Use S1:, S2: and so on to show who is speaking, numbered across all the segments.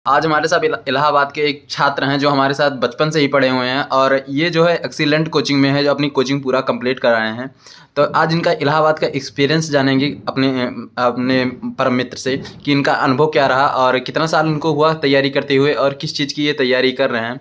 S1: आज हमारे साथ इलाहाबाद के एक छात्र हैं जो हमारे साथ बचपन से ही पढ़े हुए हैं और ये जो है एक्सीलेंट कोचिंग में है, जो अपनी कोचिंग पूरा कंप्लीट कर रहे हैं। तो आज इनका इलाहाबाद का एक्सपीरियंस जानेंगे अपने अपने परम मित्र से कि इनका अनुभव क्या रहा और कितना साल इनको हुआ तैयारी करते हुए और किस चीज़ की ये तैयारी कर रहे हैं।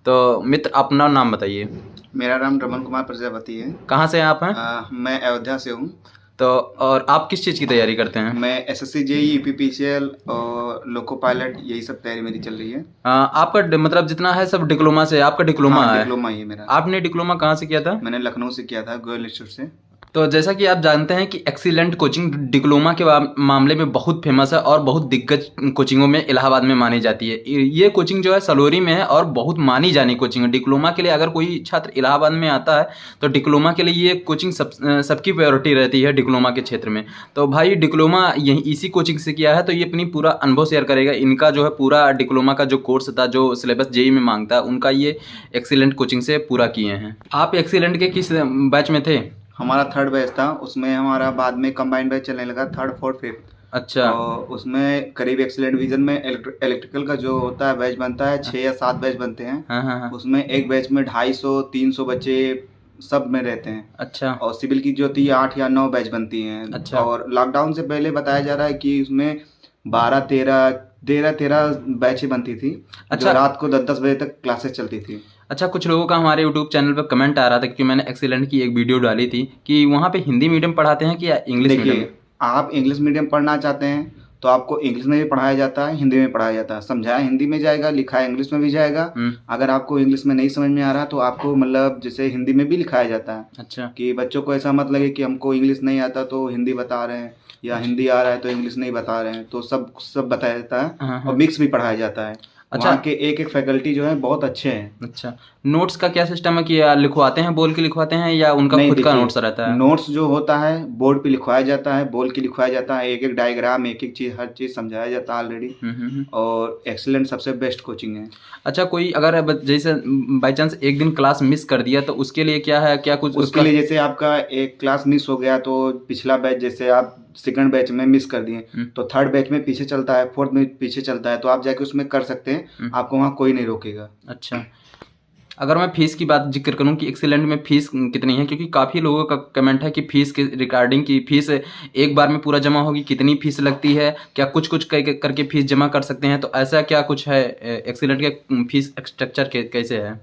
S1: तो मित्र, अपना नाम बताइए।
S2: मेरा नाम रमन कुमार प्रजापति है।
S1: कहाँ से आप हैं?
S2: मैं अयोध्या से हूँ।
S1: तो और आप किस चीज़ की तैयारी करते हैं?
S2: मैं एसएससी जेईई यूपीपीसीएल और लोको पायलट, यही सब तैयारी मेरी चल रही है।
S1: आपका मतलब जितना है सब डिप्लोमा से, आपका डिप्लोमा है?
S2: डिप्लोमा ही है मेरा।
S1: आपने डिप्लोमा कहाँ से किया था?
S2: मैंने लखनऊ से किया था, गोयल इंस्टीट्यूट से।
S1: तो जैसा कि आप जानते हैं कि एक्सीलेंट कोचिंग डिप्लोमा के मामले में बहुत फेमस है और बहुत दिग्गज कोचिंगों में इलाहाबाद में मानी जाती है। ये कोचिंग जो है सलोरी में है और बहुत मानी जानी कोचिंग है। डिप्लोमा के लिए अगर कोई छात्र इलाहाबाद में आता है तो डिप्लोमा के लिए ये कोचिंग सबकी प्रायोरिटी रहती है डिप्लोमा के क्षेत्र में। तो भाई डिप्लोमा यही इसी कोचिंग से किया है, तो ये अपनी पूरा अनुभव शेयर करेगा। इनका जो है पूरा डिप्लोमा का जो कोर्स था, जो सिलेबस जेईई में मांगता है, उनका ये एक्सीलेंट कोचिंग से पूरा किए हैं। आप एक्सीलेंट के किस बैच में थे?
S2: हमारा थर्ड बैच था, उसमें हमारा बाद में कंबाइंड बैच चलने लगा, थर्ड फोर्थ फिफ्थ।
S1: अच्छा।
S2: और उसमें करीब एक्सीलेंट विजन में इलेक्ट्रिकल का जो होता है बैच बनता है, 6 या 7 बैच बनते हैं।
S1: हाँ।
S2: उसमें एक बैच में 250-300 बच्चे सब में रहते हैं।
S1: अच्छा।
S2: और सिविल की जो थी 8 या 9 बैच बनती हैं।
S1: अच्छा।
S2: और लॉकडाउन से पहले बताया जा रहा है कि उसमें 12-13 बैचें बनती थी।
S1: अच्छा।
S2: जो रात को 10-10 बजे तक क्लासेस चलती थी।
S1: अच्छा, कुछ लोगों का हमारे यूट्यूब चैनल पर कमेंट आ रहा था क्योंकि मैंने एक्सीलेंट की एक वीडियो डाली थी कि वहाँ पे हिंदी मीडियम पढ़ाते हैं कि इंग्लिश मीडियम?
S2: देखिए, आप इंग्लिश मीडियम पढ़ना चाहते हैं तो आपको इंग्लिश में भी पढ़ाया जाता है, हिंदी में पढ़ाया जाता है। समझाया हिंदी में जाएगा, लिखाया इंग्लिश में भी जाएगा। अगर आपको इंग्लिश में नहीं समझ में आ रहा तो आपको मतलब जैसे हिंदी में भी लिखाया जाता है।
S1: अच्छा। कि
S2: बच्चों को ऐसा मत लगे कि हमको इंग्लिश नहीं आता तो हिंदी बता रहे हैं, या हिंदी आ रहा है तो इंग्लिश नहीं बता रहे हैं। तो सब बताया जाता है। और मिक्स भी पढ़ाया जाता है। अच्छा। वहाँ के एक फैकल्टी जो है बहुत अच्छे हैं।
S1: अच्छा, नोट्स का क्या सिस्टम है कि लिखवाते हैं, बोल के लिखवाते हैं या उनका खुद का नोट्स रहता है?
S2: नोट्स जो होता है बोर्ड पे लिखवाया जाता है, बोल के लिखवाया जाता है। एक डायग्राम, एक चीज, हर चीज समझाया जाता है ऑलरेडी। और एक्सीलेंट सबसे बेस्ट कोचिंग है।
S1: अच्छा, कोई अगर जैसे बाई चांस एक दिन क्लास मिस कर दिया तो उसके लिए क्या है, क्या कुछ
S2: उसके लिए जैसे आपका एक क्लास मिस हो गया तो पिछला बैच जैसे आप सेकंड बैच में मिस कर दिए तो थर्ड बैच में पीछे चलता है, फोर्थ में पीछे चलता है, तो आप जाके उसमें कर सकते हैं। आपको वहाँ कोई नहीं रोकेगा। अच्छा,
S1: अगर मैं फीस की बात जिक्र करूं कि एक्सीलेंट में फीस कितनी है, क्योंकि काफ़ी लोगों का कमेंट है कि फीस के रिगार्डिंग की फीस एक बार में पूरा जमा होगी, कितनी फीस लगती है, क्या कुछ करके फीस जमा कर सकते हैं? तो ऐसा क्या कुछ है? एक्सीलेंट के फीस स्ट्रक्चर कैसे है?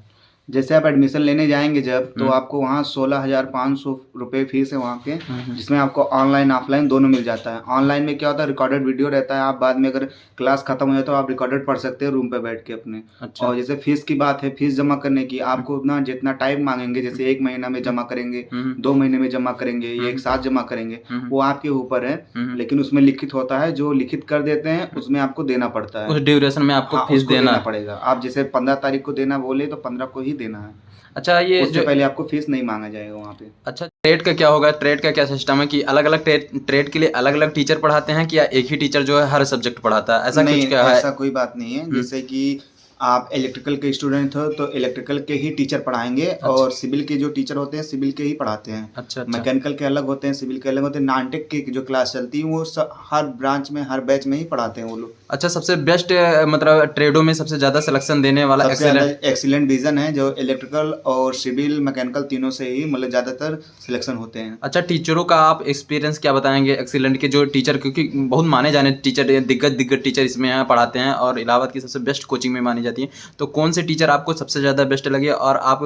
S2: जैसे आप एडमिशन लेने जाएंगे जब, तो आपको वहाँ 16,500 रुपये फीस है वहाँ के, जिसमें आपको ऑनलाइन ऑफलाइन दोनों मिल जाता है। ऑनलाइन में क्या होता है, रिकॉर्डेड वीडियो रहता है। आप बाद में अगर क्लास खत्म हो जाए तो आप रिकॉर्डेड पढ़ सकते हैं रूम पे बैठ के अपने। अच्छा। और जैसे फीस की बात है, फीस जमा करने की आपको उतना जितना टाइम मांगेंगे, जैसे 1 महीना में जमा करेंगे, 2 महीने में जमा करेंगे, या एक साथ जमा करेंगे, वो आपके ऊपर है। लेकिन उसमें लिखित होता है, जो लिखित कर देते हैं उसमें आपको देना पड़ता है।
S1: उस ड्यूरेशन में आपको फीस देना
S2: पड़ेगा। आप जैसे 15 तारीख को देना बोले तो 15 को ही देना है।
S1: अच्छा, ये
S2: उससे पहले आपको फीस नहीं मांगा जाएगा वहाँ पे।
S1: अच्छा, ट्रेड का क्या होगा? ट्रेड का क्या सिस्टम है कि अलग अलग ट्रेड के लिए अलग अलग टीचर पढ़ाते हैं कि या एक ही टीचर जो है हर सब्जेक्ट पढ़ाता है? ऐसा
S2: नहीं,
S1: कुछ क्या है?
S2: ऐसा कोई बात नहीं है। जैसे कि आप इलेक्ट्रिकल के स्टूडेंट हो तो इलेक्ट्रिकल के ही टीचर पढ़ाएंगे। अच्छा। और सिविल के जो टीचर होते हैं सिविल के ही पढ़ाते हैं। अच्छा। मैकेनिकल के अलग होते हैं, सिविल के अलग होते हैं। नॉन-टेक की जो क्लास चलती है वो हर ब्रांच में, हर बैच में ही पढ़ाते हैं वो लोग। अच्छा,
S1: सबसे बेस्ट मतलब ट्रेडों में सबसे ज्यादा सिलेक्शन देने वाला
S2: एक्सीलेंट विजन है, जो इलेक्ट्रिकल और सिविल मैकेनिकल तीनों से ही मतलब ज्यादातर सिलेक्शन होते हैं।
S1: अच्छा, टीचरों का आप एक्सपीरियंस क्या बताएंगे एक्सीलेंट के जो टीचर, क्योंकि बहुत माने जाने टीचर, दिग्गज टीचर इसमें यहाँ पढ़ाते हैं और इलाहाबाद की सबसे बेस्ट कोचिंग में मानी जाती है। तो कौन से टीचर आपको सबसे ज़्यादा बेस्ट लगे और आप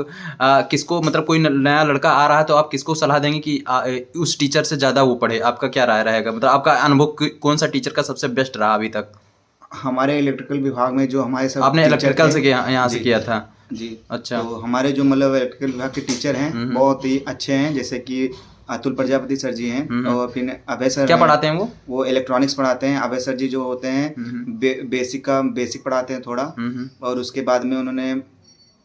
S1: किसको, मतलब कोई नया लड़का आ रहा है तो आप किसको सलाह देंगे कि उस टीचर से ज़्यादा वो पढ़े? आपका क्या राय रहेगा? मतलब आपका अनुभव कौन सा टीचर का सबसे बेस्ट रहा अभी तक?
S2: हमारे इलेक्ट्रिकल विभाग में जो हमारे सब
S1: आपने इलेक्ट्रिकल से यहाँ से किया था?
S2: जी।
S1: अच्छा।
S2: तो हमारे जो मतलब इलेक्ट्रिकल विभाग के टीचर हैं बहुत ही अच्छे हैं। जैसे कि अतुल प्रजापति सर जी हैं। और फिर अभय सर।
S1: क्या पढ़ाते हैं
S2: वो इलेक्ट्रॉनिक्स पढ़ाते हैं। अभय सर जी जो होते हैं बेसिक पढ़ाते हैं थोड़ा। और उसके बाद में उन्होंने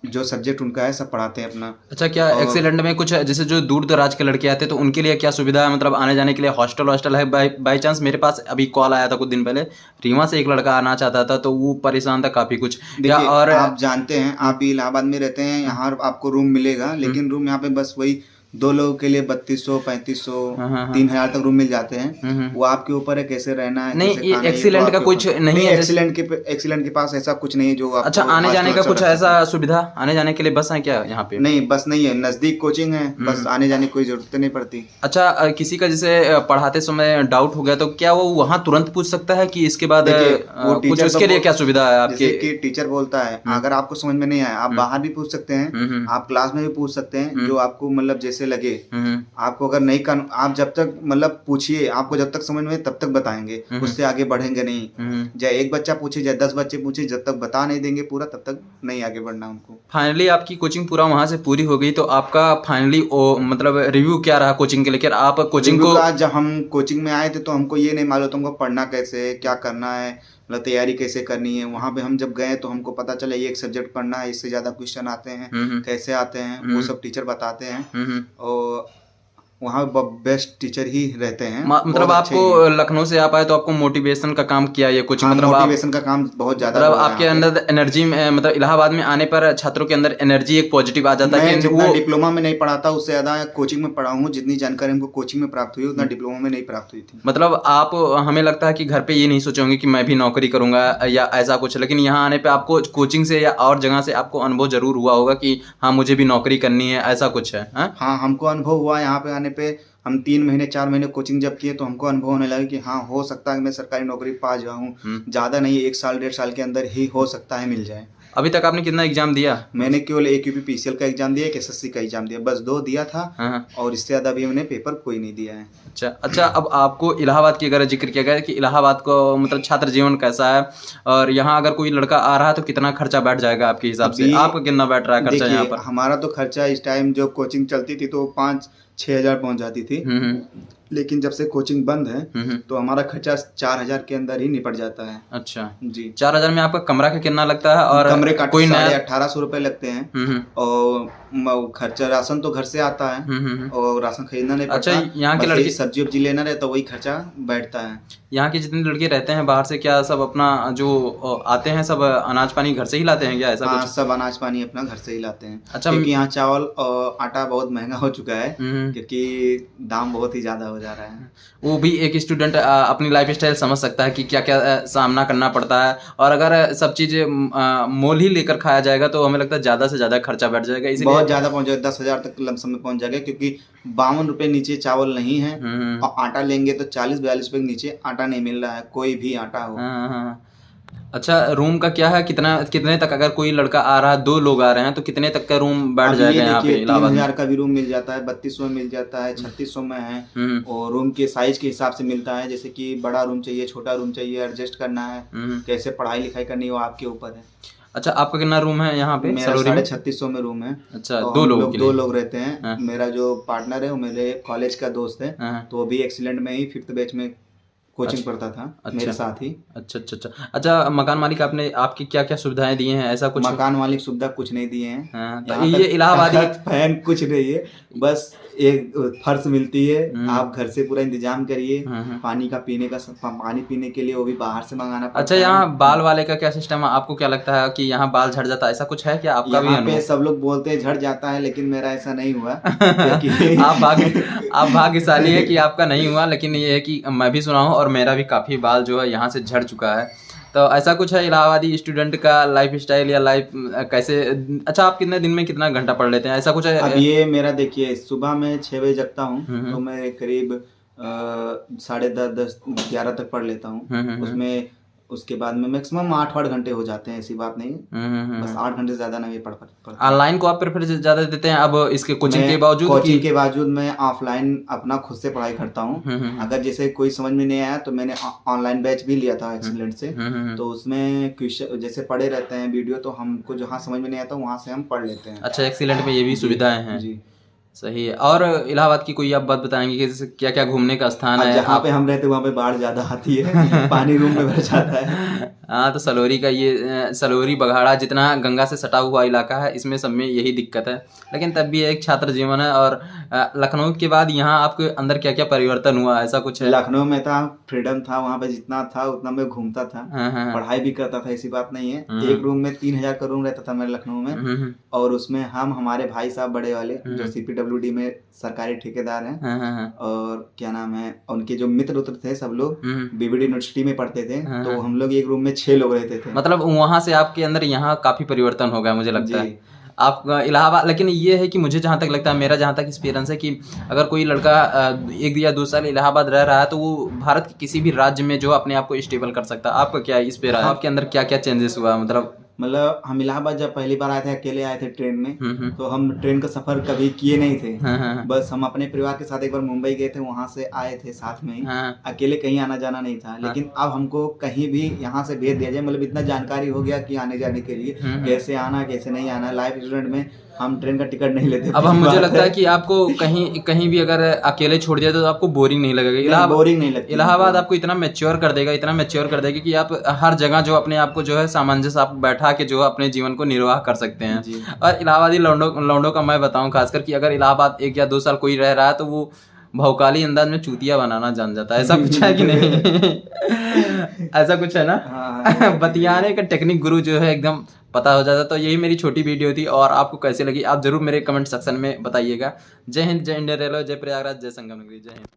S2: जो सब्जेक्ट उनका है सब पढ़ाते हैं अपना।
S1: अच्छा, क्या एक्सीलेंट में कुछ जैसे जो दूर दराज के लड़के आते हैं तो उनके लिए क्या सुविधा है? मतलब आने जाने के लिए हॉस्टल है? बाई चांस मेरे पास अभी कॉल आया था कुछ दिन पहले, रीवा से एक लड़का आना चाहता था तो वो परेशान था काफ़ी कुछ।
S2: और आप जानते हैं, आप भी इलाहाबाद में रहते हैं, यहाँ आपको रूम मिलेगा, लेकिन रूम यहाँ पे बस वही 2 लोगों के लिए 3200, 3500, 3000 तक रूम मिल जाते हैं। वो आपके ऊपर है कैसे रहना है,
S1: नहीं,
S2: कैसे
S1: ये
S2: खाना है,
S1: एक्सीलेंट का कुछ नहीं है।
S2: एक्सीलेंट के पास ऐसा कुछ नहीं है जो आपको
S1: अच्छा, आने जाने का कुछ ऐसा सुविधा, आने जाने के लिए बस है क्या यहाँ पे?
S2: नहीं, बस नहीं है, नजदीक कोचिंग है, बस आने जाने की कोई जरूरत नहीं पड़ती।
S1: अच्छा, किसी का जैसे पढ़ाते समय डाउट हो गया तो क्या वो वहाँ तुरंत पूछ सकता है कि इसके बाद
S2: वो
S1: कुछ उसके लिए क्या सुविधा है आपके?
S2: जैसे कि टीचर बोलता है, अगर आपको समझ में नहीं आया आप बाहर भी पूछ सकते हैं, आप क्लास में भी पूछ सकते हैं, जो आपको मतलब जैसे लगे। आपको अगर नहीं कर, आप जब तक मतलब पूछिए, आपको जब तक समझ में तब तक बताएंगे, उससे आगे बढ़ेंगे नहीं। चाहे एक बच्चा पूछे चाहे 10 बच्चे पूछे, जब तक बता नहीं देंगे पूरा तब तक नहीं आगे बढ़ना हमको।
S1: फाइनली आपकी कोचिंग पूरा वहाँ से पूरी हो गई तो आपका फाइनली मतलब रिव्यू क्या रहा कोचिंग के लेकर? आप कोचिंग को,
S2: जब हम कोचिंग में आए थे तो हमको ये नहीं मालूम था हमको पढ़ना कैसे है, क्या करना है, मतलब तैयारी कैसे करनी है। वहाँ पे हम जब गए तो हमको पता चला ये एक सब्जेक्ट पढ़ना है, इससे ज्यादा क्वेश्चन आते हैं, कैसे आते हैं वो सब टीचर बताते हैं। और वहाँ बेस्ट टीचर ही रहते हैं।
S1: मतलब आपको लखनऊ से आप आए तो आपको मोटिवेशन का काम किया ये कुछ?
S2: मतलब मोटिवेशन का काम बहुत ज्यादा,
S1: मतलब आपके अंदर एनर्जी, मतलब इलाहाबाद में आने पर छात्रों के अंदर एनर्जी एक पॉजिटिव आ जाता है।
S2: जितना डिप्लोमा में नहीं पढ़ा था उससे ज्यादा कोचिंग में पढ़ा हूँ। जितनी जानकारी हमको कोचिंग में प्राप्त हुई उतना डिप्लोमा में नहीं प्राप्त हुई थी।
S1: मतलब आप, हमें लगता है कि घर पे ये नहीं सोचोगे कि मैं भी नौकरी करूंगा या ऐसा कुछ, लेकिन यहाँ आने पे आपको कोचिंग से या और जगह से आपको अनुभव जरूर हुआ होगा कि हाँ मुझे भी नौकरी करनी है, ऐसा कुछ है?
S2: हाँ, हमको अनुभव हुआ यहाँ पे आने पे। हम 3 महीने 4 महीने कोचिंग जब किए तो हमको अनुभव होने लगा कि हाँ हो सकता है मैं सरकारी नौकरी पा जाऊँ। ज्यादा नहीं, 1 साल 1.5 साल के अंदर ही हो सकता है मिल जाए।
S1: अभी तक आपने कितना एग्जाम दिया?
S2: मैंने केवल एक यूपीपीसीएल का एग्जाम दिया, एक एसएससी का एग्जाम दिया, बस 2 दिया था। और इससे ज्यादा अभी मैंने पेपर कोई नहीं दिया है।
S1: अच्छा, अब आपको इलाहाबाद की अगर जिक्र किया गया कि इलाहाबाद को मतलब छात्र जीवन कैसा है और यहाँ अगर कोई लड़का आ रहा है तो कितना खर्चा बैठ जाएगा आपके हिसाब से? आपका कितना बैठ रहा है खर्चा यहाँ पर?
S2: हमारा तो खर्चा इस टाइम जो कोचिंग चलती थी तो 5-6 हजार पहुंच जाती थी। लेकिन जब से कोचिंग बंद है तो हमारा खर्चा 4000 के अंदर ही निपट जाता है।
S1: अच्छा
S2: जी।
S1: 4000 में आपका कमरा का कितना लगता है? और
S2: कमरे का
S1: कोई
S2: 1800 रुपए लगते हैं। और खर्चा राशन तो घर से आता है और राशन खरीदना नहीं पड़ता।
S1: अच्छा, यहाँ के लड़के
S2: सब्जी वब्जी लेना रहे तो वही खर्चा बैठता है।
S1: यहाँ के जितने लड़के रहते हैं बाहर से, क्या सब अपना जो आते हैं सब अनाज पानी घर से ही लाते हैं क्या? ऐसा कुछ?
S2: सब अनाज पानी अपना घर से ही लाते हैं।
S1: अच्छा,
S2: क्योंकि यहाँ चावल और आटा बहुत महंगा हो चुका है, क्योंकि दाम बहुत ही ज्यादा हो जा रहा है।
S1: वो भी एक स्टूडेंट अपनी लाइफ स्टाइल समझ सकता है कि क्या क्या सामना करना पड़ता है। और अगर सब चीज़ मोल ही लेकर खाया जाएगा तो हमें लगता है ज़्यादा से ज़्यादा खर्चा बैठ जाएगा। इसलिए
S2: बहुत ज़्यादा पहुँच जाएगा, 10,000 तक लमसम में पहुँच जाएगा। क्योंकि 52 रुपये नीचे चावल नहीं है और आटा लेंगे तो 40-42 रुपये के नीचे आटा नहीं मिल रहा है, कोई भी आटा हो।
S1: अच्छा, रूम का क्या है? कितने तक अगर कोई लड़का आ रहा है, 2 लोग आ रहे हैं तो कितने तक का रूम बैठ जाएगा यहाँ पे?
S2: 3000 का भी रूम मिल जाता है, 3200 में मिल जाता है, 3600 में है। और रूम के साइज के हिसाब से मिलता है, जैसे कि बड़ा रूम चाहिए, छोटा रूम चाहिए, एडजस्ट करना है, कैसे पढ़ाई लिखाई करनी है वो आपके ऊपर है।
S1: अच्छा, आपका कितना रूम है यहाँ पे?
S2: मेरा 3600 में रूम है।
S1: अच्छा, 2 लोगों के लिए?
S2: 2 लोग रहते हैं। मेरा जो पार्टनर है वो मेरे कॉलेज का दोस्त है, तो वो भी एक्सीलेंट में ही 5th बैच में कोचिंग पढ़ता था मेरे साथ ही।
S1: अच्छा, मकान मालिक आपकी क्या क्या सुविधाएं दिए हैं? ऐसा कुछ?
S2: मकान मालिक सुविधा कुछ नहीं दिए हैं।
S1: तो ये इलाहाबादी
S2: फैन कुछ नहीं है, बस एक फर्श मिलती है। आप घर से पूरा इंतजाम करिए। पानी पीने के लिए वो भी बाहर से मंगाना पड़ता है।
S1: अच्छा, यहाँ बाल वाले का क्या सिस्टम है? आपको क्या लगता है कि यहाँ बाल झड़ जाता है, ऐसा कुछ है क्या आपका भी अनुभव?
S2: सब लोग बोलते हैं झड़ जाता है, लेकिन मेरा ऐसा नहीं हुआ।
S1: आप भाग्यशाली है कि आपका नहीं हुआ, लेकिन ये है कि मैं भी सुना हूँ और मेरा भी काफी बाल जो है यहाँ से झड़ चुका है। तो ऐसा कुछ है इलाहाबादी स्टूडेंट का लाइफ स्टाइल या लाइफ कैसे? अच्छा, आप कितने दिन में कितना घंटा पढ़ लेते हैं, ऐसा कुछ है?
S2: अब ये मेरा देखिए, सुबह में 6 बजे जगता हूँ तो मैं करीब 10:30 11 तक पढ़ लेता हूँ। उसमें उसके बाद में मैक्सिमम 8 घंटे हो जाते हैं, ऐसी बात नहीं, बस 8 घंटे ज्यादा नहीं पढ़।
S1: ऑनलाइन को आप प्रेफर ज्यादा देते हैं अब इसके कोचिंग के बावजूद?
S2: कोचिंग के बावजूद मैं ऑफलाइन अपना खुद से पढ़ाई करता हूँ। अगर जैसे कोई समझ में नहीं आया तो मैंने ऑनलाइन बैच भी लिया था एक्सीलेंट से, तो उसमें क्वेश्चन जैसे पढ़े रहते हैं वीडियो, तो हमको जहाँ समझ में नहीं आता वहाँ से हम पढ़ लेते हैं।
S1: अच्छा, एक्सीलेंट में ये भी सुविधाएं हैं?
S2: जी,
S1: सही है। और इलाहाबाद की कोई आप बात बताएंगे कि जैसे क्या क्या घूमने का स्थान है?
S2: जहाँ पे हम रहते वहाँ पे बाढ़ ज्यादा आती है, पानी रूम में भर जाता है।
S1: हाँ, तो सलोरी का ये सलोरी बघाड़ा जितना गंगा से सटा हुआ इलाका है, इसमें सब में यही दिक्कत है। लेकिन तब भी एक छात्र जीवन है। और लखनऊ के बाद यहाँ आपके अंदर क्या क्या परिवर्तन हुआ, ऐसा कुछ है?
S2: लखनऊ में था, फ्रीडम था, वहाँ पे जितना था उतना मैं घूमता था, पढ़ाई भी करता था, ऐसी बात नहीं है। एक रूम में 3000 का रूम रहता था मेरे लखनऊ में, और उसमें हम हमारे भाई साहब बड़े वाले जो CPW PWD में सरकारी ठेकेदार हैं।
S1: हाँ, हाँ, हाँ।
S2: और क्या नाम है, उनके जो मित्र उत्र थे सब लोग BBD यूनिवर्सिटी में पढ़ते थे।
S1: हाँ,
S2: तो
S1: हाँ।
S2: हम लोग एक रूम में 6 लोग रहते थे।
S1: मतलब वहां से आपके अंदर यहाँ काफी परिवर्तन हो गया मुझे लगता
S2: जी।
S1: है। आप इलाहाबाद, लेकिन ये है कि मुझे जहाँ तक लगता है, मेरा जहाँ तक एक्सपीरियंस है कि अगर कोई लड़का 1 या 2 साल इलाहाबाद रह रहा है तो वो भारत के किसी भी राज्य में जो अपने आप को स्टेबल कर सकता है। आपका क्या इस पे राय है? आपके अंदर क्या क्या चेंजेस हुआ?
S2: मतलब हम इलाहाबाद जब पहली बार आए थे, अकेले आए थे ट्रेन में, तो हम ट्रेन का सफर कभी किए नहीं थे।
S1: हाँ।
S2: बस हम अपने परिवार के साथ एक बार मुंबई गए थे, वहां से आए थे साथ में ही।
S1: हाँ।
S2: अकेले कहीं आना जाना नहीं था। लेकिन अब हमको कहीं भी यहाँ से भेज दिया जाए, मतलब इतना जानकारी हो गया कि आने जाने के लिए कैसे आना कैसे नहीं आना। लाइफ स्टूडेंट में हम ट्रेन का टिकट नहीं लेते।
S1: अब हम मुझे लगता है कि आपको कहीं भी अगर अकेले छोड़ दिया तो आपको बोरिंग नहीं लगेगा।
S2: बोरिंग नहीं लगती।
S1: इलाहाबाद आपको इतना मैच्योर कर देगा कि आप हर जगह जो अपने आप को जो है सामंजस्य आप बैठा के जो है अपने जीवन को निर्वाह कर सकते हैं। और इलाहाबादी लौंडों का मैं बताऊं खासकर कि अगर इलाहाबाद 1 या 2 साल कोई रह रहा है तो वो भौकाली अंदाज में चूतिया बनाना जान जाता है। ऐसा कुछ है कि नहीं? ऐसा कुछ है ना?
S2: हाँ।
S1: बतियाने का टेक्निक गुरु जो है एकदम पता हो जाता। तो यही मेरी छोटी वीडियो थी, और आपको कैसी लगी आप जरूर मेरे कमेंट सेक्शन में बताइएगा। जय हिंद, जय इंडिया रेलवे, जय प्रयागराज, जय संगम नगरी, जय हिंद।